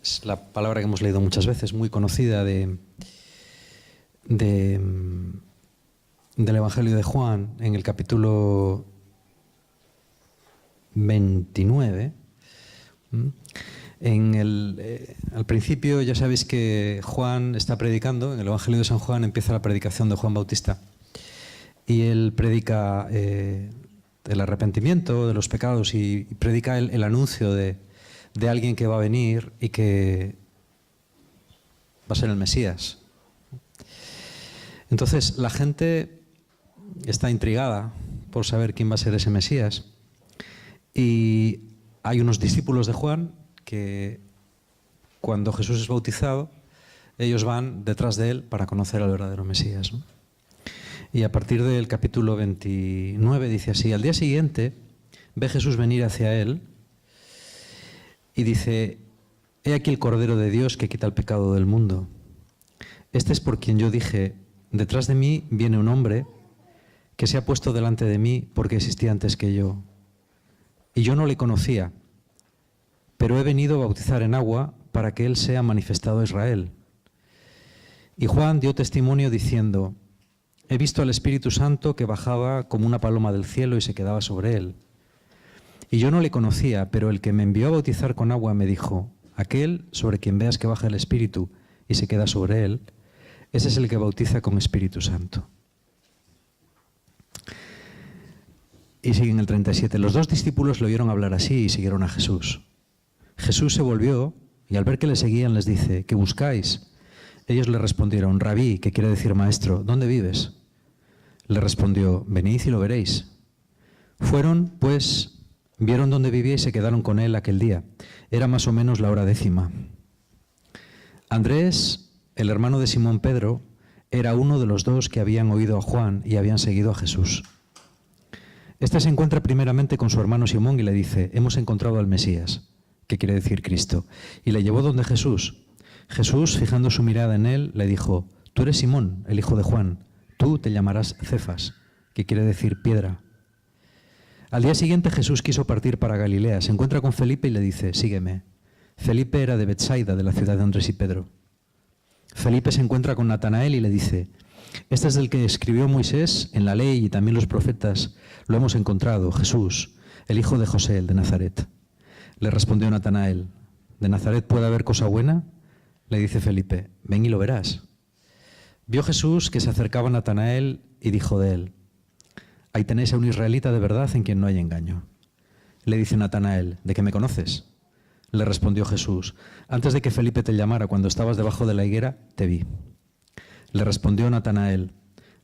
Es la palabra que hemos leído muchas veces, muy conocida del Evangelio de Juan, en el capítulo 29. Al principio ya sabéis que Juan está predicando, en el Evangelio de San Juan empieza la predicación de Juan Bautista y él predica el arrepentimiento de los pecados y predica el anuncio de alguien que va a venir y que va a ser el Mesías. Entonces la gente está intrigada por saber quién va a ser ese Mesías y hay unos discípulos de Juan que cuando Jesús es bautizado ellos van detrás de él para conocer al verdadero Mesías, ¿no? Y a partir del capítulo 29 dice así: al día siguiente ve Jesús venir hacia él y dice: he aquí el Cordero de Dios que quita el pecado del mundo. Este es por quien yo dije: detrás de mí viene un hombre que se ha puesto delante de mí porque existía antes que yo. Y yo no le conocía, pero he venido a bautizar en agua para que él sea manifestado a Israel. Y Juan dio testimonio diciendo: he visto al Espíritu Santo que bajaba como una paloma del cielo y se quedaba sobre él. Y yo no le conocía, pero el que me envió a bautizar con agua me dijo: aquel sobre quien veas que baja el Espíritu y se queda sobre él, ese es el que bautiza con Espíritu Santo. Y sigue en el 37. Los dos discípulos le oyeron hablar así y siguieron a Jesús. Jesús se volvió y al ver que le seguían les dice: ¿qué buscáis? Ellos le respondieron: Rabí, que quiere decir maestro, ¿dónde vives? Le respondió: venid y lo veréis. Fueron, pues, vieron dónde vivía y se quedaron con él aquel día. Era más o menos la hora 10:00. Andrés, el hermano de Simón Pedro, era uno de los dos que habían oído a Juan y habían seguido a Jesús. Este se encuentra primeramente con su hermano Simón y le dice: hemos encontrado al Mesías, que quiere decir Cristo, y le llevó donde Jesús. Jesús, fijando su mirada en él, le dijo: tú eres Simón, el hijo de Juan, tú te llamarás Cefas, que quiere decir piedra. Al día siguiente Jesús quiso partir para Galilea, se encuentra con Felipe y le dice: sígueme. Felipe era de Betsaida, de la ciudad de Andrés y Pedro. Felipe se encuentra con Natanael y le dice: este es el que escribió Moisés en la ley y también los profetas, lo hemos encontrado, Jesús, el hijo de José, el de Nazaret. Le respondió Natanael: ¿de Nazaret puede haber cosa buena? Le dice Felipe: ven y lo verás. Vio Jesús que se acercaba a Natanael y dijo de él: ahí tenéis a un israelita de verdad en quien no hay engaño. Le dice Natanael: ¿de qué me conoces? Le respondió Jesús: antes de que Felipe te llamara, cuando estabas debajo de la higuera, te vi. Le respondió Natanael: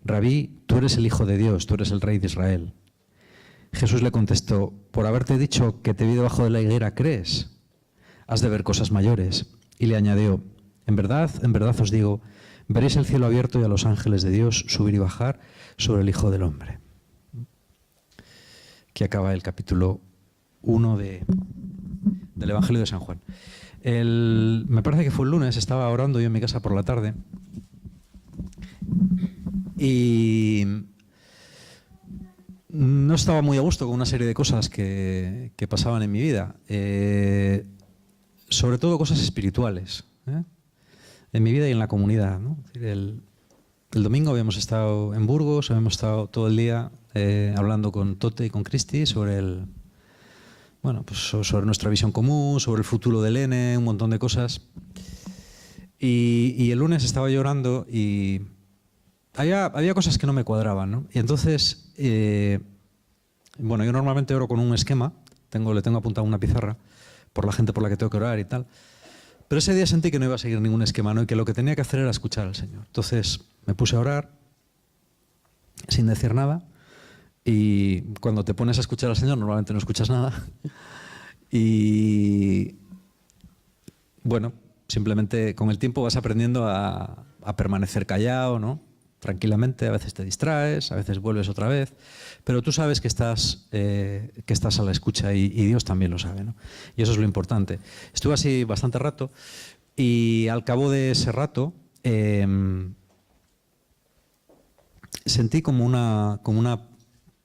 Rabí, tú eres el Hijo de Dios, tú eres el Rey de Israel. Jesús le contestó: por haberte dicho que te vi debajo de la higuera, ¿crees? Has de ver cosas mayores. Y le añadió: en verdad os digo, veréis el cielo abierto y a los ángeles de Dios subir y bajar sobre el Hijo del Hombre. Aquí acaba el capítulo 1 del Evangelio de San Juan. Me parece que fue el lunes, estaba orando yo en mi casa por la tarde y no estaba muy a gusto con una serie de cosas que pasaban en mi vida, sobre todo cosas espirituales, en mi vida y en la comunidad, ¿no? El domingo habíamos estado en Burgos, habíamos estado todo el día hablando con Tote y con Cristi sobre sobre nuestra visión común, sobre el futuro del N, un montón de cosas. Y el lunes estaba llorando y había cosas que no me cuadraban, ¿no? Y entonces, yo normalmente oro con un esquema, le tengo apuntado una pizarra por la gente por la que tengo que orar y tal. Pero ese día sentí que no iba a seguir ningún esquema, ¿no? Y que lo que tenía que hacer era escuchar al Señor. Entonces me puse a orar sin decir nada. Y cuando te pones a escuchar al Señor normalmente no escuchas nada. Y bueno, simplemente con el tiempo vas aprendiendo a permanecer callado, ¿no? Tranquilamente. A veces te distraes, a veces vuelves otra vez, pero tú sabes que estás a la escucha y Dios también lo sabe, ¿no? Y eso es lo importante. Estuve así bastante rato y al cabo de ese rato sentí como una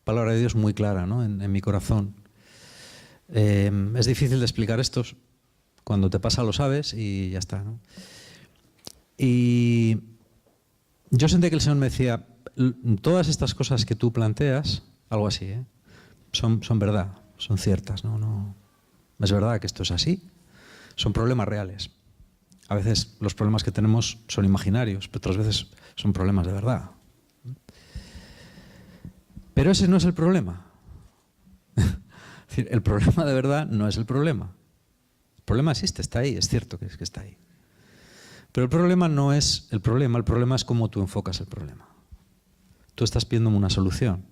palabra de Dios muy clara, ¿no? en mi corazón. Es difícil de explicar esto Cuando te pasa lo sabes y ya está, ¿no? Y yo sentí que el Señor me decía, todas estas cosas que tú planteas, algo así, son verdad, son ciertas, ¿no? Es verdad que esto es así, son problemas reales. A veces los problemas que tenemos son imaginarios, pero otras veces son problemas de verdad. Pero ese no es el problema. Es decir, el problema de verdad no es el problema. El problema existe, está ahí, es cierto que está ahí. Pero el problema no es el problema es cómo tú enfocas el problema. Tú estás pidiendo una solución,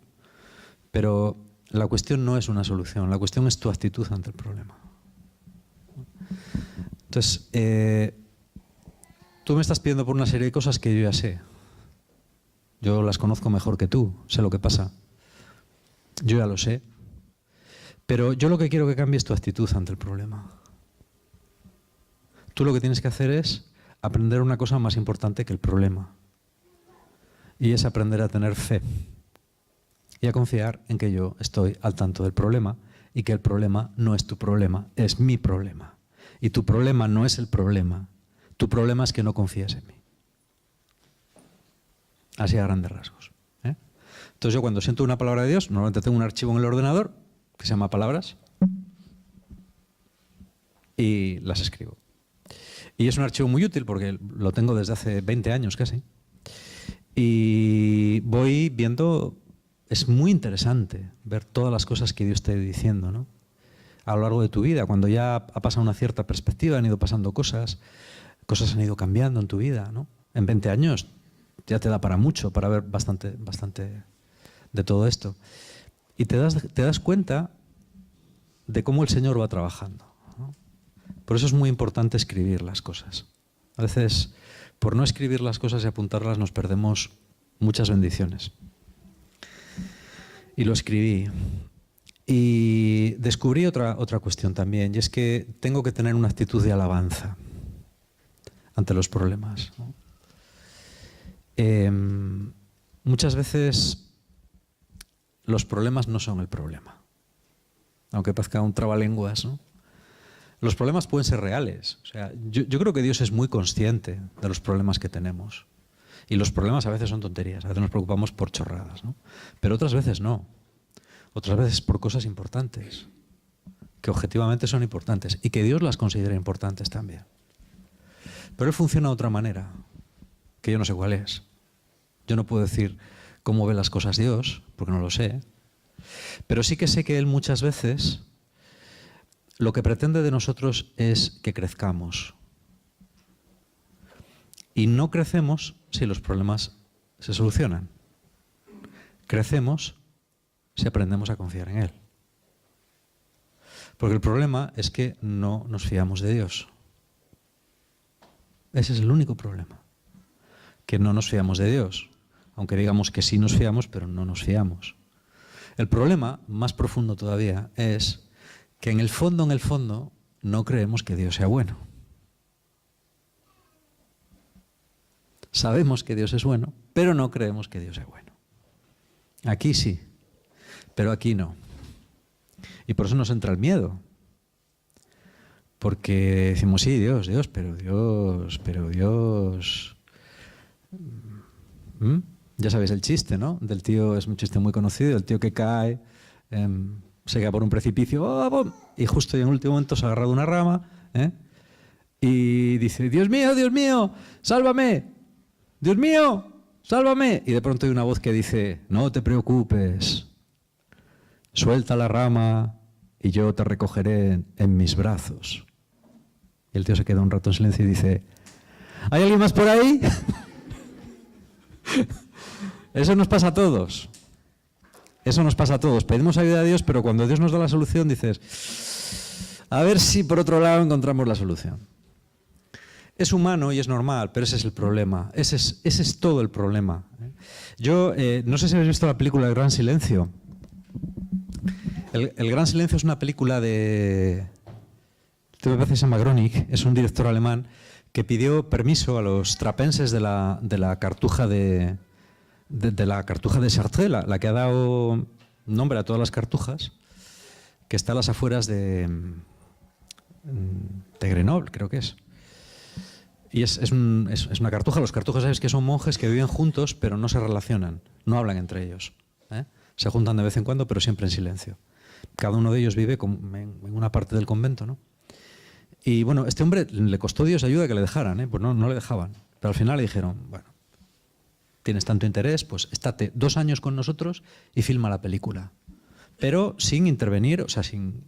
pero la cuestión no es una solución, la cuestión es tu actitud ante el problema. Entonces, tú me estás pidiendo por una serie de cosas que yo ya sé. Yo las conozco mejor que tú, sé lo que pasa. Yo ya lo sé. Pero yo lo que quiero que cambie es tu actitud ante el problema. Tú lo que tienes que hacer es aprender una cosa más importante que el problema. Y es aprender a tener fe. Y a confiar en que yo estoy al tanto del problema y que el problema no es tu problema, es mi problema. Y tu problema no es el problema. Tu problema es que no confías en mí. Así a grandes rasgos. Entonces yo cuando siento una palabra de Dios, normalmente tengo un archivo en el ordenador que se llama palabras y las escribo. Y es un archivo muy útil porque lo tengo desde hace 20 años casi. Y voy viendo, es muy interesante ver todas las cosas que Dios te está diciendo, ¿no? A lo largo de tu vida, cuando ya ha pasado una cierta perspectiva, han ido pasando cosas han ido cambiando en tu vida, ¿no? En 20 años ya te da para mucho, para ver bastante de todo esto. Y te das cuenta de cómo el Señor va trabajando, ¿no? Por eso es muy importante escribir las cosas. A veces, por no escribir las cosas y apuntarlas, nos perdemos muchas bendiciones. Y lo escribí. Y descubrí otra cuestión también, y es que tengo que tener una actitud de alabanza ante los problemas, ¿no? Muchas veces los problemas no son el problema, aunque parezca un trabalenguas, ¿no? Los problemas pueden ser reales. O sea, yo creo que Dios es muy consciente de los problemas que tenemos. Y los problemas a veces son tonterías, a veces nos preocupamos por chorradas, ¿no? Pero otras veces no. Otras veces por cosas importantes, que objetivamente son importantes y que Dios las considera importantes también. Pero Él funciona de otra manera, que yo no sé cuál es. Yo no puedo decir cómo ve las cosas Dios, porque no lo sé. Pero sí que sé que Él muchas veces lo que pretende de nosotros es que crezcamos. Y no crecemos si los problemas se solucionan. Crecemos si aprendemos a confiar en Él. Porque el problema es que no nos fiamos de Dios. Ese es el único problema. Que no nos fiamos de Dios. Aunque digamos que sí nos fiamos, pero no nos fiamos. El problema, más profundo todavía, es que en el fondo, no creemos que Dios sea bueno. Sabemos que Dios es bueno, pero no creemos que Dios sea bueno. Aquí sí, pero aquí no. Y por eso nos entra el miedo. Porque decimos, sí, Dios, pero Dios... Ya sabéis el chiste, ¿no? Del tío, es un chiste muy conocido, el tío que cae, se cae por un precipicio, y justo en el último momento se ha agarrado una rama, y dice, Dios mío, sálvame, Dios mío, sálvame. Y de pronto hay una voz que dice, no te preocupes, suelta la rama y yo te recogeré en mis brazos. Y el tío se queda un rato en silencio y dice, ¿hay alguien más por ahí? Eso nos pasa a todos. Eso nos pasa a todos. Pedimos ayuda a Dios, pero cuando Dios nos da la solución dices, a ver si por otro lado encontramos la solución. Es humano y es normal, pero ese es el problema. Ese es todo el problema. Yo no sé si habéis visto la película El Gran Silencio. El Gran Silencio es una película de... me parece que se llama Groening, es un director alemán que pidió permiso a los trapenses de la cartuja de Chartres, la que ha dado nombre a todas las cartujas, que está a las afueras de de Grenoble, creo que es. Y es una cartuja. Los cartujos, sabes que son monjes que viven juntos, pero no se relacionan, no hablan entre ellos. Se juntan de vez en cuando, pero siempre en silencio. Cada uno de ellos vive en una parte del convento, ¿no? Y bueno, este hombre le costó Dios ayuda que le dejaran, pues no le dejaban. Pero al final le dijeron, bueno, tienes tanto interés, pues estate 2 años con nosotros y filma la película. Pero sin intervenir, o sea, sin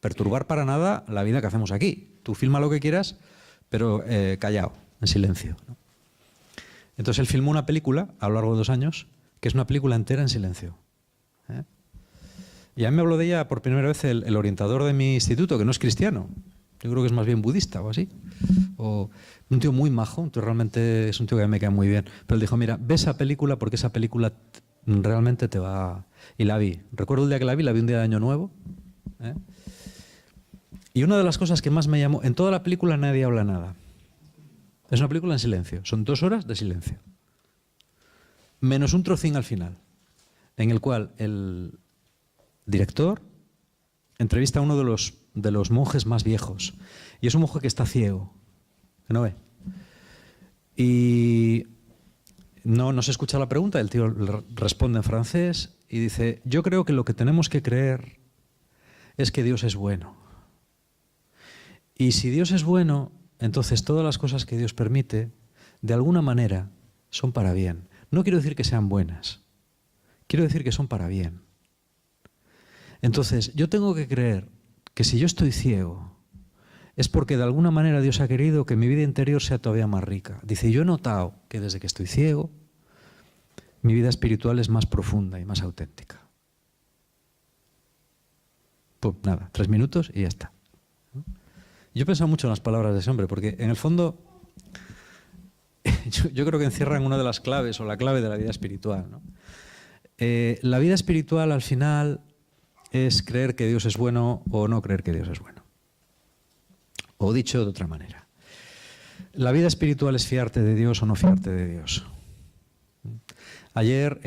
perturbar para nada la vida que hacemos aquí. Tú filma lo que quieras, pero callado, en silencio, ¿no? Entonces él filmó una película a lo largo de 2 años, que es una película entera en silencio. Y a mí me habló de ella por primera vez el orientador de mi instituto, que no es cristiano. Yo creo que es más bien budista o así. O un tío muy majo, entonces realmente es un tío que a mí me cae muy bien. Pero él dijo, mira, ve esa película porque esa película realmente te va... Y la vi. Recuerdo el día que la vi un día de Año Nuevo. Y una de las cosas que más me llamó... En toda la película nadie habla nada. Es una película en silencio. Son 2 horas de silencio. Menos un trocín al final, en el cual el director entrevista a uno de los monjes más viejos. Y es un monje que está ciego, que no ve. Y no se escucha la pregunta, el tío responde en francés y dice, yo creo que lo que tenemos que creer es que Dios es bueno. Y si Dios es bueno, entonces todas las cosas que Dios permite, de alguna manera, son para bien. No quiero decir que sean buenas, quiero decir que son para bien. Entonces, yo tengo que creer que si yo estoy ciego, es porque de alguna manera Dios ha querido que mi vida interior sea todavía más rica. Dice, yo he notado que desde que estoy ciego, mi vida espiritual es más profunda y más auténtica. Pues nada, 3 minutos y ya está. Yo he pensado mucho en las palabras de ese hombre, porque en el fondo yo creo que encierran una de las claves o la clave de la vida espiritual, ¿no? La vida espiritual al final es creer que Dios es bueno o no creer que Dios es bueno. O dicho de otra manera, la vida espiritual es fiarte de Dios o no fiarte de Dios. Ayer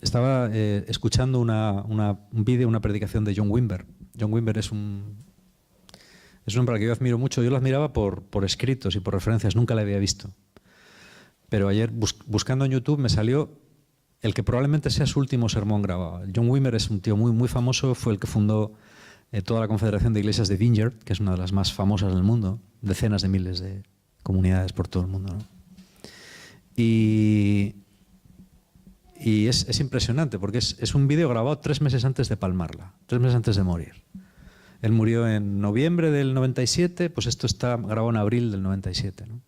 estaba escuchando un vídeo, una predicación de John Wimber. John Wimber es un hombre al que yo admiro mucho. Yo lo admiraba por escritos y por referencias, nunca le había visto. Pero ayer buscando en YouTube me salió el que probablemente sea su último sermón grabado. John Wimber es un tío muy, muy famoso, fue el que fundó toda la Confederación de Iglesias de Vineyard, que es una de las más famosas del mundo, decenas de miles de comunidades por todo el mundo, ¿no? Y es impresionante, porque es un vídeo grabado 3 meses antes de palmarla, 3 meses antes de morir. Él murió en noviembre del 97, pues esto está grabado en abril del 97, ¿no?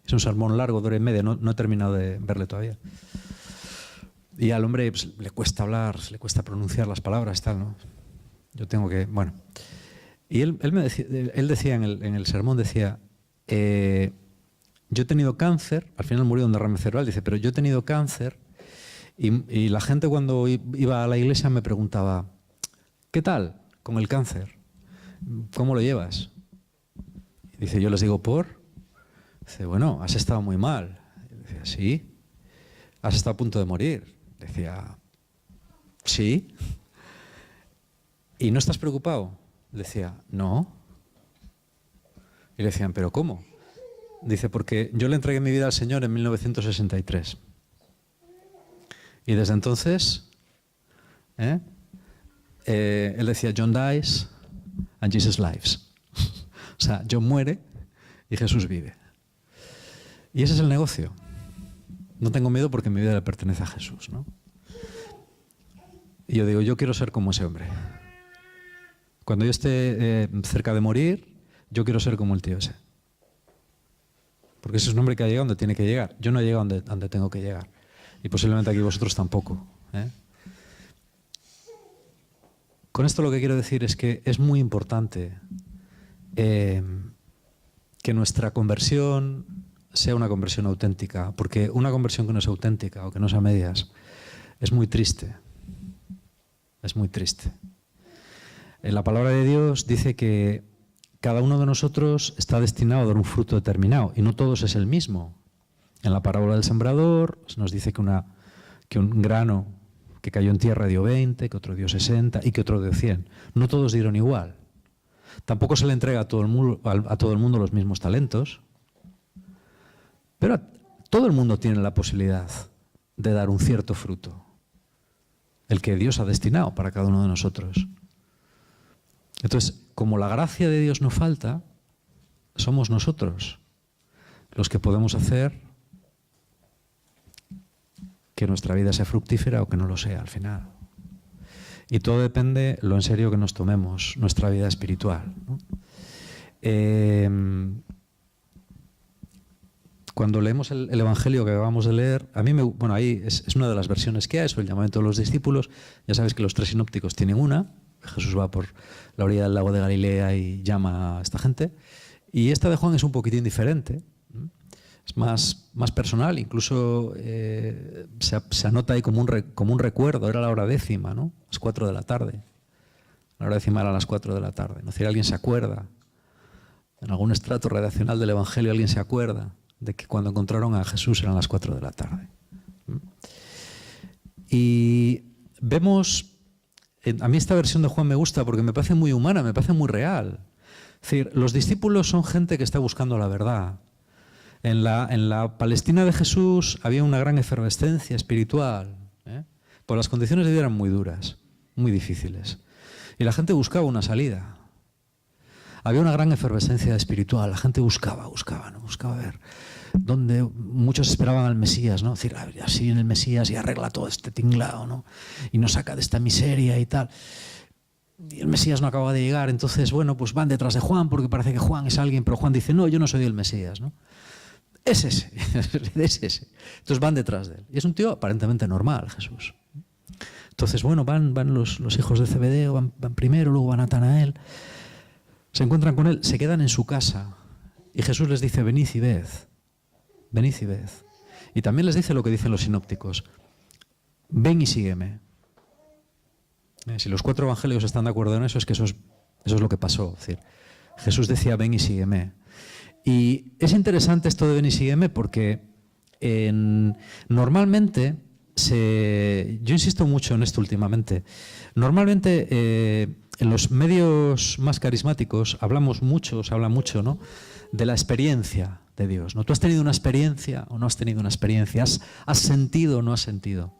Es un sermón largo, de 1 hora y media, no he terminado de verle todavía. Y al hombre pues, le cuesta hablar, le cuesta pronunciar las palabras, tal, ¿no? Yo tengo que... Bueno. Y él decía en el sermón, decía, yo he tenido cáncer, al final murió de un derrame cerebral, dice, pero yo he tenido cáncer y la gente cuando iba a la iglesia me preguntaba, ¿qué tal con el cáncer? ¿Cómo lo llevas? Y dice, yo les digo, ¿por? Dice, bueno, has estado muy mal. Y decía, sí. ¿Has estado a punto de morir? Decía, sí. ¿Y no estás preocupado? Decía, no. Y le decían, ¿pero cómo? Dice, porque yo le entregué mi vida al Señor en 1963. Y desde entonces, él decía, John dies and Jesus lives. O sea, John muere y Jesús vive. Y ese es el negocio. No tengo miedo porque mi vida le pertenece a Jesús, ¿no? Y yo digo, yo quiero ser como ese hombre. Cuando yo esté cerca de morir, yo quiero ser como el tío ese. Porque ese es un hombre que ha llegado donde tiene que llegar. Yo no he llegado donde tengo que llegar. Y posiblemente aquí vosotros tampoco, ¿eh? Con esto lo que quiero decir es que es muy importante que nuestra conversión sea una conversión auténtica, porque una conversión que no es auténtica o que no es a medias es muy triste. Es muy triste. La palabra de Dios dice que cada uno de nosotros está destinado a dar un fruto determinado y no todos es el mismo. En la parábola del sembrador se nos dice que un grano que cayó en tierra dio 20, que otro dio 60 y que otro dio 100. No todos dieron igual. Tampoco se le entrega a todo el mundo los mismos talentos. Pero todo el mundo tiene la posibilidad de dar un cierto fruto, el que Dios ha destinado para cada uno de nosotros. Entonces, como la gracia de Dios no falta, somos nosotros los que podemos hacer que nuestra vida sea fructífera o que no lo sea al final. Y todo depende lo en serio que nos tomemos nuestra vida espiritual, ¿no? Cuando leemos el Evangelio que acabamos de leer, a mí bueno, ahí es una de las versiones que hay, sobre el llamamiento de los discípulos. Ya sabes que los 3 sinópticos tienen una. Jesús va por la orilla del lago de Galilea y llama a esta gente. Y esta de Juan es un poquitín diferente. Es más personal, incluso se anota ahí como un recuerdo. Era la hora 10:00, ¿no? Las 4 de la tarde. La hora 10:00 era las 4 de la tarde. No sé si alguien se acuerda. En algún estrato redaccional del Evangelio alguien se acuerda de que cuando encontraron a Jesús eran las 4 de la tarde. Y vemos, a mí esta versión de Juan me gusta porque me parece muy humana, me parece muy real. Es decir, los discípulos son gente que está buscando la verdad. En la Palestina de Jesús había una gran efervescencia espiritual, pues las condiciones de vida eran muy duras, muy difíciles. Y la gente buscaba una salida. Había una gran efervescencia espiritual, la gente buscaba ver dónde muchos esperaban al Mesías, ¿no? Es decir, así viene el Mesías y arregla todo este tinglao, ¿no? Y nos saca de esta miseria y tal. Y el Mesías no acaba de llegar, entonces, bueno, pues van detrás de Juan porque parece que Juan es alguien, pero Juan dice, no, yo no soy el Mesías, ¿no? Es ese. Entonces van detrás de él. Y es un tío aparentemente normal, Jesús. Entonces, bueno, van los hijos de Zebedeo, van primero, luego va Natanael. Se encuentran con él, se quedan en su casa y Jesús les dice, venid y ved, venid y ved. Y también les dice lo que dicen los sinópticos, ven y sígueme. Si los 4 evangelios están de acuerdo en eso, es que eso es lo que pasó. Es decir, Jesús decía, ven y sígueme. Y es interesante esto de ven y sígueme porque normalmente, yo insisto mucho en esto últimamente, normalmente en los medios más carismáticos se habla mucho, ¿no?, de la experiencia de Dios, ¿no? ¿Tú has tenido una experiencia o no has tenido una experiencia? ¿Has sentido o no has sentido?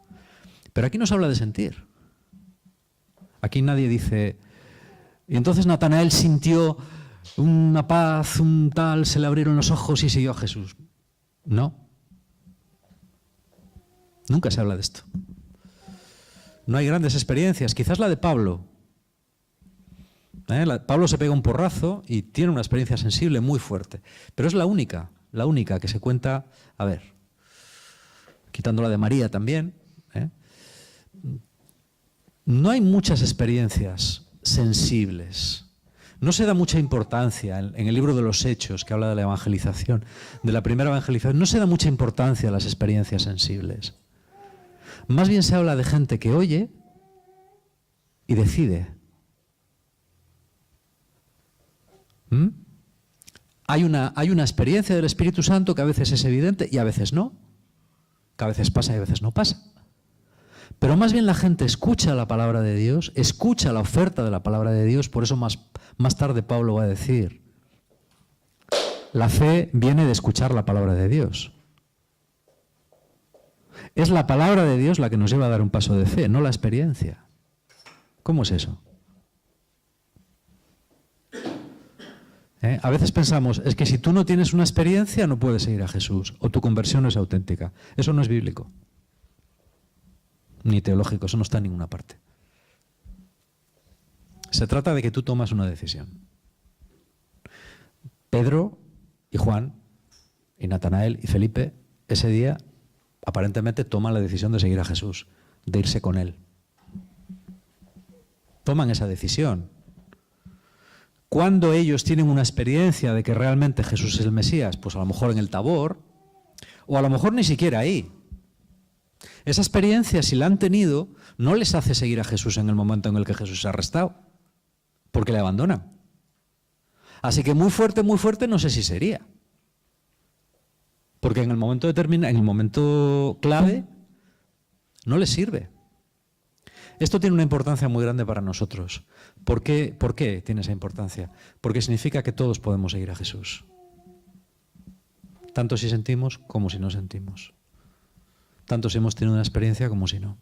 Pero aquí no se habla de sentir. Aquí nadie dice, y entonces Natanael sintió una paz, un tal, se le abrieron los ojos y siguió a Jesús. No. Nunca se habla de esto. No hay grandes experiencias, quizás la de Pablo. Pablo se pega un porrazo y tiene una experiencia sensible muy fuerte, pero es la única que se cuenta, a ver, quitando la de María también. No hay muchas experiencias sensibles. No se da mucha importancia en el libro de los Hechos, que habla de la evangelización, de la primera evangelización, no se da mucha importancia a las experiencias sensibles. Más bien se habla de gente que oye y decide. Hay una experiencia del Espíritu Santo que a veces es evidente y a veces no, que a veces pasa y a veces no pasa. Pero más bien la gente escucha la palabra de Dios, escucha la oferta de la palabra de Dios, por eso más tarde Pablo va a decir, la fe viene de escuchar la palabra de Dios. Es la palabra de Dios la que nos lleva a dar un paso de fe, no la experiencia. ¿Cómo es eso? A veces pensamos, es que si tú no tienes una experiencia no puedes seguir a Jesús, o tu conversión no es auténtica. Eso no es bíblico, ni teológico, eso no está en ninguna parte. Se trata de que tú tomas una decisión. Pedro y Juan y Natanael y Felipe ese día aparentemente toman la decisión de seguir a Jesús, de irse con él. Toman esa decisión. Cuando ellos tienen una experiencia de que realmente Jesús es el Mesías, pues a lo mejor en el Tabor, o a lo mejor ni siquiera ahí. Esa experiencia, si la han tenido, no les hace seguir a Jesús en el momento en el que Jesús es arrestado, porque le abandonan. Así que muy fuerte, no sé si sería. Porque en el momento determinado, en el momento clave, no les sirve. Esto tiene una importancia muy grande para nosotros. ¿Por qué tiene esa importancia? Porque significa que todos podemos seguir a Jesús. Tanto si sentimos como si no sentimos. Tanto si hemos tenido una experiencia como si no.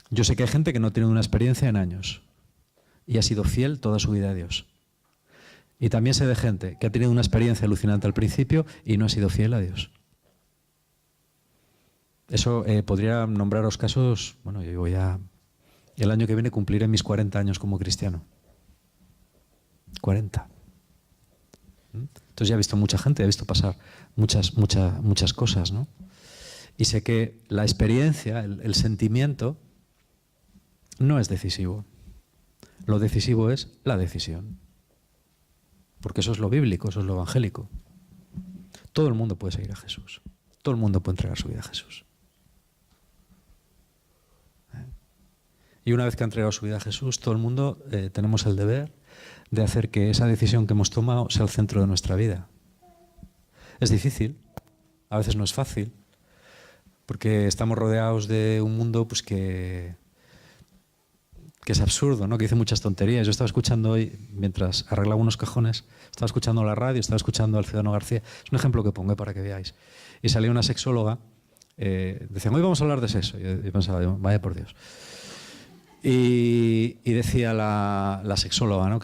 Yo sé que hay gente que no ha tenido una experiencia en años y ha sido fiel toda su vida a Dios. Y también sé de gente que ha tenido una experiencia alucinante al principio y no ha sido fiel a Dios. Eso podría nombraros casos. Bueno, yo voy el año que viene cumpliré mis 40 años como cristiano. 40. Entonces ya he visto mucha gente, he visto pasar muchas cosas, ¿no? Y sé que la experiencia, el sentimiento, no es decisivo. Lo decisivo es la decisión. Porque eso es lo bíblico, eso es lo evangélico. Todo el mundo puede seguir a Jesús. Todo el mundo puede entregar su vida a Jesús. Y una vez que ha entregado su vida a Jesús, todo el mundo tenemos el deber de hacer que esa decisión que hemos tomado sea el centro de nuestra vida. Es difícil, a veces no es fácil, porque estamos rodeados de un mundo pues, que es absurdo, ¿no? Que dice muchas tonterías. Yo estaba escuchando hoy, mientras arreglaba unos cajones, estaba escuchando la radio, estaba escuchando a Alfredo García. Es un ejemplo que pongo para que veáis. Y salía una sexóloga, decían, hoy vamos a hablar de sexo. Y pensaba, vaya por Dios. Y decía la sexóloga, ¿no?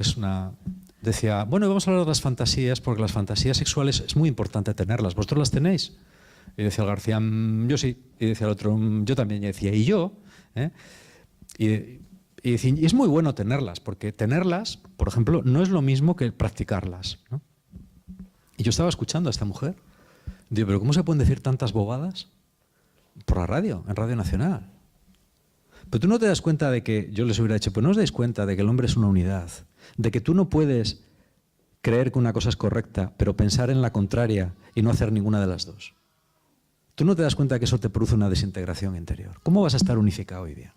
Decía, bueno, vamos a hablar de las fantasías, porque las fantasías sexuales es muy importante tenerlas. ¿Vosotros las tenéis? Y decía el García, yo sí. Y decía el otro, yo también. Y decía, ¿y yo? Y es muy bueno tenerlas, porque tenerlas, por ejemplo, no es lo mismo que practicarlas, ¿no? Y yo estaba escuchando a esta mujer. Digo, ¿pero cómo se pueden decir tantas bobadas por la radio, en Radio Nacional? Pero tú no te das cuenta de que, yo les hubiera dicho, pues no os dais cuenta de que el hombre es una unidad, de que tú no puedes creer que una cosa es correcta, pero pensar en la contraria y no hacer ninguna de las dos. Tú no te das cuenta de que eso te produce una desintegración interior. ¿Cómo vas a estar unificado hoy día?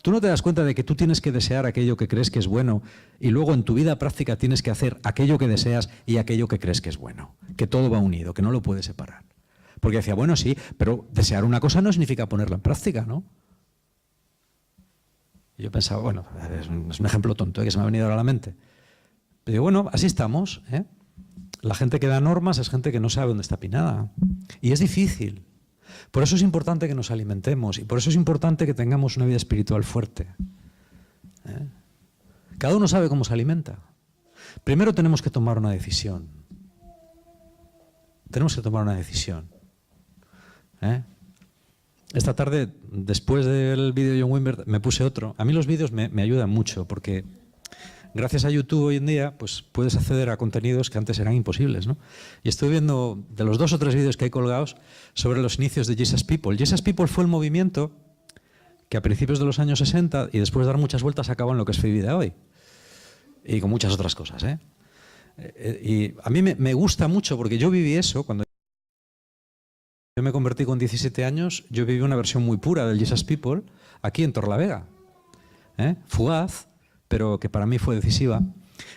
Tú no te das cuenta de que tú tienes que desear aquello que crees que es bueno y luego en tu vida práctica tienes que hacer aquello que deseas y aquello que crees que es bueno, que todo va unido, que no lo puedes separar. Porque decía, bueno, sí, pero desear una cosa no significa ponerla en práctica, ¿no? Y yo pensaba, bueno, es un ejemplo tonto que se me ha venido ahora a la mente. Pero digo, bueno, así estamos, ¿eh? La gente que da normas es gente que no sabe dónde está pinada. Y es difícil. Por eso es importante que nos alimentemos y por eso es importante que tengamos una vida espiritual fuerte. Cada uno sabe cómo se alimenta. Primero tenemos que tomar una decisión. Tenemos que tomar una decisión. Esta tarde, después del vídeo de John Wimber, me puse otro. A mí los vídeos me ayudan mucho porque gracias a YouTube hoy en día pues puedes acceder a contenidos que antes eran imposibles, ¿no? Y estoy viendo de los 2 o 3 vídeos que hay colgados sobre los inicios de Jesus People. Jesus People fue el movimiento que a principios de los años 60 y después de dar muchas vueltas acabó en lo que es Fe y Vida hoy. Y con muchas otras cosas, ¿eh? Y a mí me gusta mucho porque yo viví eso. Cuando yo me convertí con 17 años, yo viví una versión muy pura del Jesus People aquí en Torlavega. Fugaz, pero que para mí fue decisiva.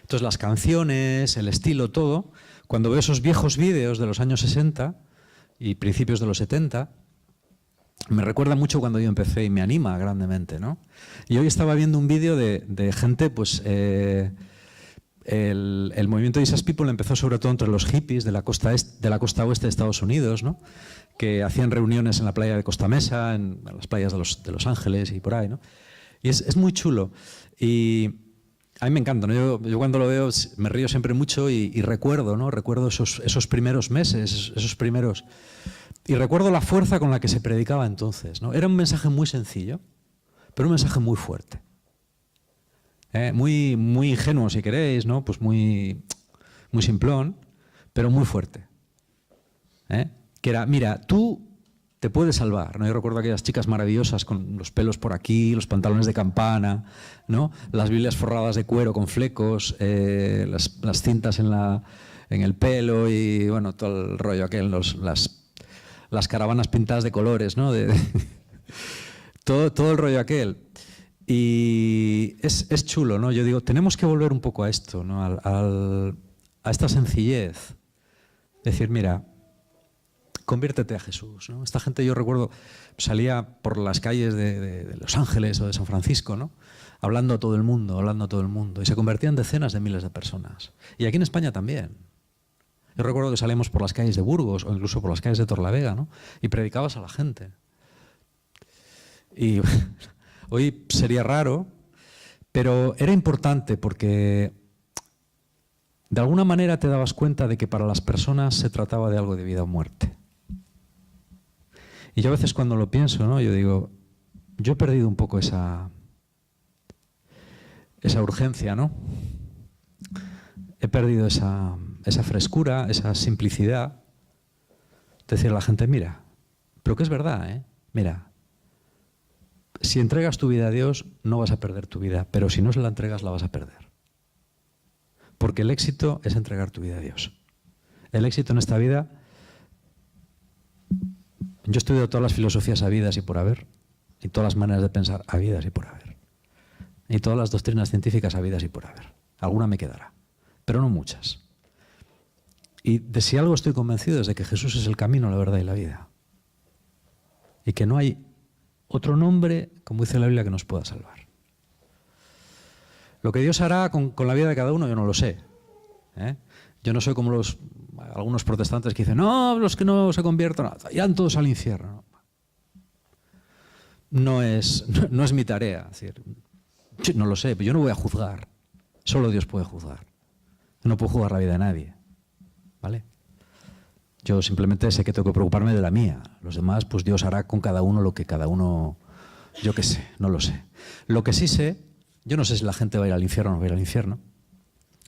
Entonces las canciones, el estilo, todo, cuando veo esos viejos vídeos de los años 60 y principios de los 70, me recuerda mucho cuando yo empecé y me anima grandemente, ¿no? Y hoy estaba viendo un vídeo de gente, pues el movimiento de Jesus People empezó sobre todo entre los hippies de la costa oeste de Estados Unidos, ¿no? Que hacían reuniones en la playa de Costa Mesa, en las playas de Los Ángeles y por ahí, ¿no? Y es muy chulo. Y a mí me encanta, ¿no? Yo cuando lo veo me río siempre mucho y recuerdo, ¿no? Recuerdo esos primeros meses, esos primeros... Y recuerdo la fuerza con la que se predicaba entonces, ¿no? Era un mensaje muy sencillo, pero un mensaje muy fuerte. Muy ingenuo, si queréis, ¿no? Pues muy simplón, pero muy fuerte. Que era, mira, tú te puedes salvar, ¿no? Yo recuerdo aquellas chicas maravillosas con los pelos por aquí, los pantalones de campana, ¿no? Las Biblias forradas de cuero con flecos, las cintas en el pelo y, bueno, todo el rollo aquel, las caravanas pintadas de colores, ¿no? Todo el rollo aquel. Y es chulo, ¿no? Yo digo, tenemos que volver un poco a esto, ¿no? A esta sencillez. Decir, mira, conviértete a Jesús, ¿no? Esta gente, yo recuerdo, salía por las calles de Los Ángeles o de San Francisco, ¿no? Hablando a todo el mundo, y se convertían decenas de miles de personas. Y aquí en España también. Yo recuerdo que salíamos por las calles de Burgos o incluso por las calles de Torlavega, ¿no? Y predicabas a la gente. Y hoy sería raro, pero era importante porque de alguna manera te dabas cuenta de que para las personas se trataba de algo de vida o muerte. Y yo a veces cuando lo pienso, ¿no? Yo digo, yo he perdido un poco esa urgencia, ¿no? He perdido esa frescura, esa simplicidad. Decir a la gente, mira, pero que es verdad, ¿eh? Mira, si entregas tu vida a Dios, no vas a perder tu vida, pero si no se la entregas, la vas a perder. Porque el éxito es entregar tu vida a Dios. El éxito en esta vida, yo he estudiado todas las filosofías habidas y por haber, y todas las maneras de pensar habidas y por haber, y todas las doctrinas científicas habidas y por haber. Alguna me quedará, pero no muchas. Y de si algo estoy convencido es de que Jesús es el camino, la verdad y la vida. Y que no hay otro nombre, como dice la Biblia, que nos pueda salvar. Lo que Dios hará con la vida de cada uno, yo no lo sé. Yo no soy como algunos protestantes que dicen, no, los que no se conviertan, irán todos al infierno. No es mi tarea. Es decir, no lo sé, pero yo no voy a juzgar. Solo Dios puede juzgar. Yo no puedo juzgar la vida de nadie. ¿Vale? Yo simplemente sé que tengo que preocuparme de la mía. Los demás, pues Dios hará con cada uno lo que cada uno... Yo qué sé, no lo sé. Lo que sí sé, yo no sé si la gente va a ir al infierno o no va a ir al infierno.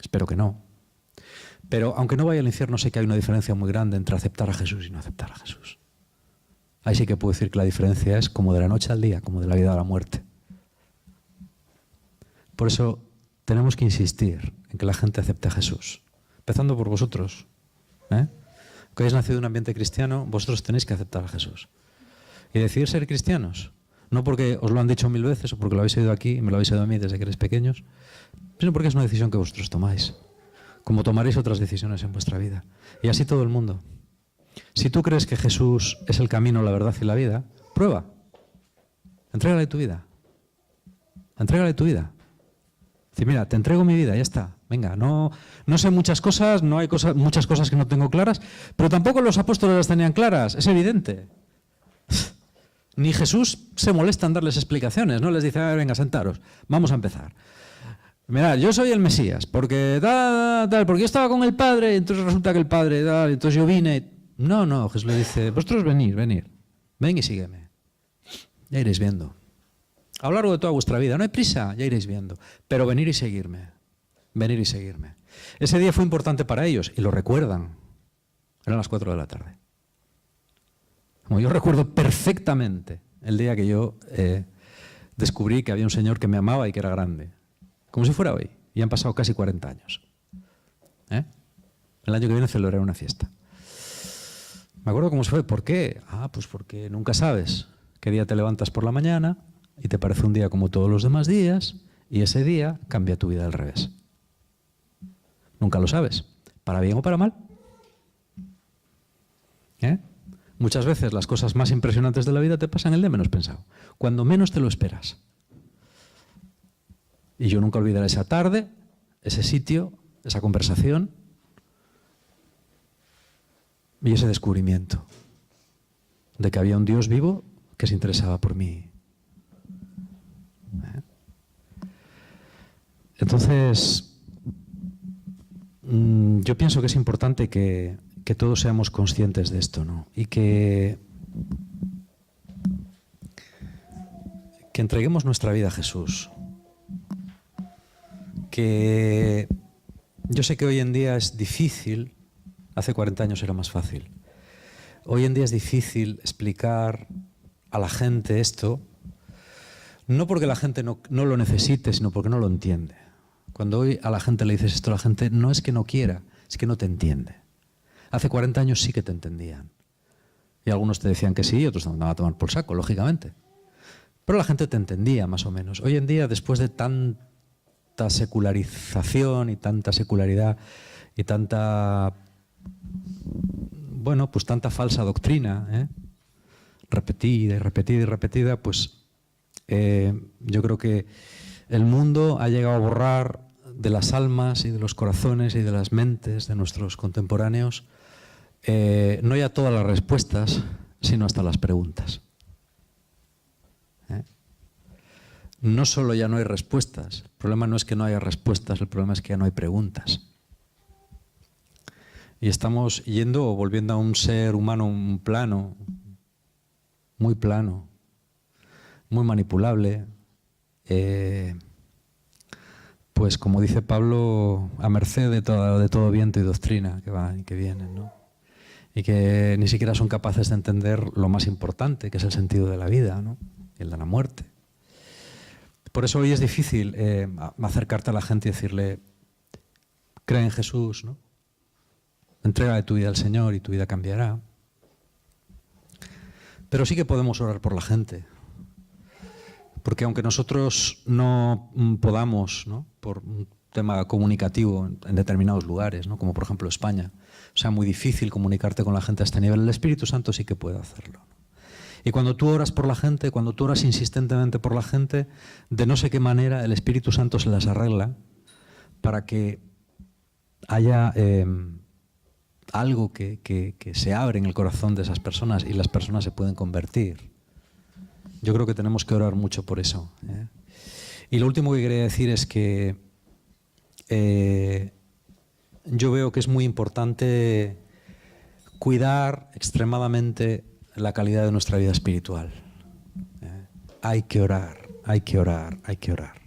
Espero que no. Pero aunque no vaya al infierno, sé que hay una diferencia muy grande entre aceptar a Jesús y no aceptar a Jesús. Ahí sí que puedo decir que la diferencia es como de la noche al día, como de la vida a la muerte. Por eso tenemos que insistir en que la gente acepte a Jesús. Empezando por vosotros. Que hayáis nacido en un ambiente cristiano, vosotros tenéis que aceptar a Jesús. Y decidir ser cristianos. No porque os lo han dicho 1000 veces o porque lo habéis oído aquí y me lo habéis oído a mí desde que eres pequeños, sino porque es una decisión que vosotros tomáis. Como tomaréis otras decisiones en vuestra vida. Y así todo el mundo. Si tú crees que Jesús es el camino, la verdad y la vida, prueba. Entrégale tu vida. Entrégale tu vida. Dice, mira, te entrego mi vida, ya está. Venga, no sé muchas cosas, no hay muchas cosas que no tengo claras, pero tampoco los apóstoles las tenían claras, es evidente. Ni Jesús se molesta en darles explicaciones, no les dice, venga, sentaros, vamos a empezar. Mirad, yo soy el Mesías, porque porque yo estaba con el Padre, y entonces resulta que el Padre, entonces yo vine. No, Jesús le dice, vosotros venid, ven y sígueme. Ya iréis viendo. A lo largo de toda vuestra vida, no hay prisa, ya iréis viendo. Pero venir y seguirme. Ese día fue importante para ellos y lo recuerdan. Eran las 4 de la tarde. Como yo recuerdo perfectamente el día que yo descubrí que había un Señor que me amaba y que era grande. Como si fuera hoy. Y han pasado casi 40 años. El año que viene celebraré una fiesta. Me acuerdo cómo se fue. ¿Por qué? Pues porque nunca sabes qué día te levantas por la mañana y te parece un día como todos los demás días y ese día cambia tu vida al revés. Nunca lo sabes, para bien o para mal. Muchas veces las cosas más impresionantes de la vida te pasan el de menos pensado, cuando menos te lo esperas. Y yo nunca olvidaré esa tarde, ese sitio, esa conversación y ese descubrimiento de que había un Dios vivo que se interesaba por mí. Entonces, yo pienso que es importante que todos seamos conscientes de esto, ¿no? Y que entreguemos nuestra vida a Jesús. Que yo sé que hoy en día es difícil, hace 40 años era más fácil. Hoy en día es difícil explicar a la gente esto, no porque la gente no lo necesite, sino porque no lo entiende. Cuando hoy a la gente le dices esto, la gente no es que no quiera, es que no te entiende. Hace 40 años sí que te entendían. Y algunos te decían que sí y otros te mandaban a tomar por saco, lógicamente. Pero la gente te entendía, más o menos. Hoy en día, después de tanta secularización y tanta secularidad y tanta bueno, pues tanta falsa doctrina, repetida y repetida y repetida, pues yo creo que el mundo ha llegado a borrar de las almas y de los corazones y de las mentes de nuestros contemporáneos no ya todas las respuestas, sino hasta las preguntas. No solo ya no hay respuestas, el problema no es que no haya respuestas, el problema es que ya no hay preguntas. Y estamos yendo o volviendo a un ser humano, un plano, muy manipulable, pues como dice Pablo, a merced de todo viento y doctrina que van y que vienen, ¿no? Y que ni siquiera son capaces de entender lo más importante, que es el sentido de la vida, ¿no? El de la muerte. Por eso hoy es difícil acercarte a la gente y decirle, cree en Jesús, ¿no? Entrégale tu vida al Señor y tu vida cambiará. Pero sí que podemos orar por la gente. Porque aunque nosotros no podamos, ¿no?, por un tema comunicativo en determinados lugares, ¿no?, como por ejemplo España, sea muy difícil comunicarte con la gente a este nivel, el Espíritu Santo sí que puede hacerlo, ¿no? Y cuando tú oras por la gente, cuando tú oras insistentemente por la gente, de no sé qué manera el Espíritu Santo se las arregla para que haya algo que se abre en el corazón de esas personas y las personas se pueden convertir. Yo creo que tenemos que orar mucho por eso, ¿eh? Y lo último que quería decir es que yo veo que es muy importante cuidar extremadamente la calidad de nuestra vida espiritual. Hay que orar, hay que orar, hay que orar.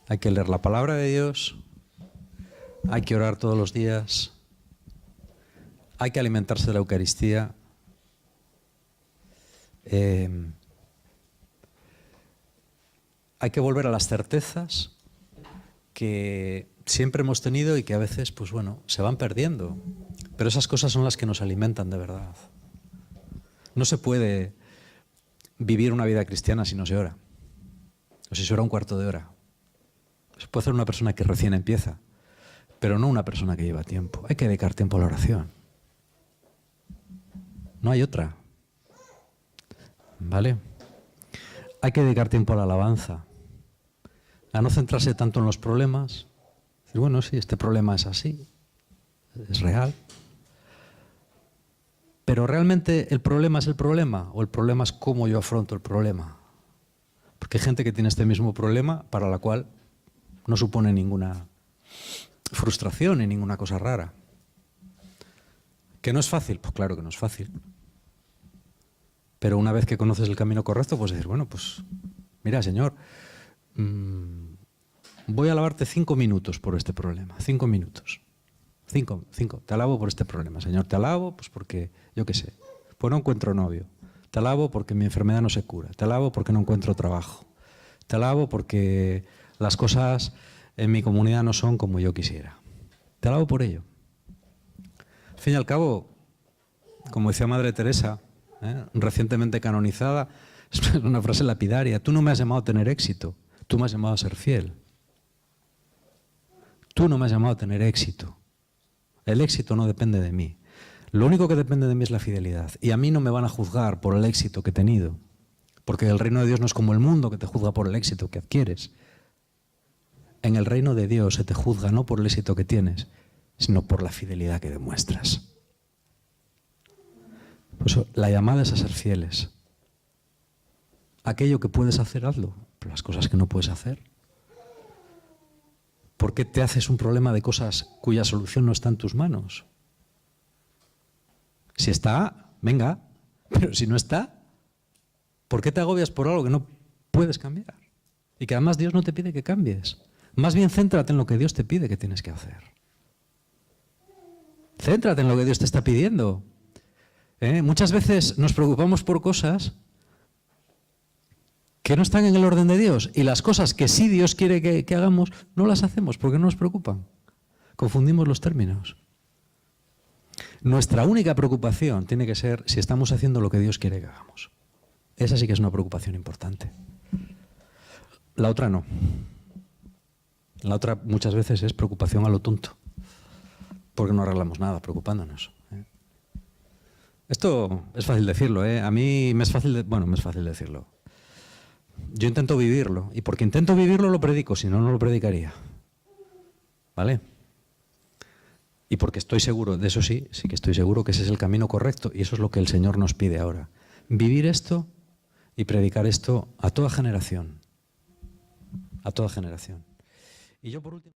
Hay que leer la palabra de Dios, hay que orar todos los días, hay que alimentarse de la Eucaristía. Hay que volver a las certezas que siempre hemos tenido y que a veces, pues bueno, se van perdiendo. Pero esas cosas son las que nos alimentan de verdad. No se puede vivir una vida cristiana si no se ora. O si se ora un cuarto de hora. Se puede hacer una persona que recién empieza, pero no una persona que lleva tiempo. Hay que dedicar tiempo a la oración. No hay otra. ¿Vale? Hay que dedicar tiempo a la alabanza. A no centrarse tanto en los problemas. Decir, bueno, sí, este problema es así. Es real. Pero realmente el problema es el problema, o el problema es cómo yo afronto el problema. Porque hay gente que tiene este mismo problema para la cual no supone ninguna frustración ni ninguna cosa rara. ¿Que no es fácil? Pues claro que no es fácil. Pero una vez que conoces el camino correcto, pues decir, bueno, pues mira, Señor, voy a alabarte 5 minutos por este problema, 5 minutos. 5. Te alabo por este problema, Señor. Te alabo pues porque, yo qué sé, pues no encuentro novio. Te alabo porque mi enfermedad no se cura. Te alabo porque no encuentro trabajo. Te alabo porque las cosas en mi comunidad no son como yo quisiera. Te alabo por ello. Al fin y al cabo, como decía Madre Teresa, recientemente canonizada, es una frase lapidaria. Tú no me has llamado a tener éxito, tú me has llamado a ser fiel. Tú no me has llamado a tener éxito. El éxito no depende de mí. Lo único que depende de mí es la fidelidad. Y a mí no me van a juzgar por el éxito que he tenido. Porque el reino de Dios no es como el mundo que te juzga por el éxito que adquieres. En el reino de Dios se te juzga no por el éxito que tienes, sino por la fidelidad que demuestras. Por eso, la llamada es a ser fieles. Aquello que puedes hacer, hazlo. Pero las cosas que no puedes hacer, ¿por qué te haces un problema de cosas cuya solución no está en tus manos? Si está, venga. Pero si no está, ¿por qué te agobias por algo que no puedes cambiar? Y que además Dios no te pide que cambies. Más bien céntrate en lo que Dios te pide que tienes que hacer. Céntrate en lo que Dios te está pidiendo. Muchas veces nos preocupamos por cosas que no están en el orden de Dios, y las cosas que sí Dios quiere que hagamos, no las hacemos porque no nos preocupan. Confundimos los términos. Nuestra única preocupación tiene que ser si estamos haciendo lo que Dios quiere que hagamos. Esa sí que es una preocupación importante. La otra no. La otra muchas veces es preocupación a lo tonto. porque no arreglamos nada preocupándonos. Esto es fácil decirlo, a mí me es fácil, me es fácil decirlo. Yo intento vivirlo, y porque intento vivirlo lo predico, si no, no lo predicaría. ¿Vale? Y porque estoy seguro, de eso sí que estoy seguro que ese es el camino correcto, y eso es lo que el Señor nos pide ahora. Vivir esto y predicar esto a toda generación. A toda generación. Y yo por último...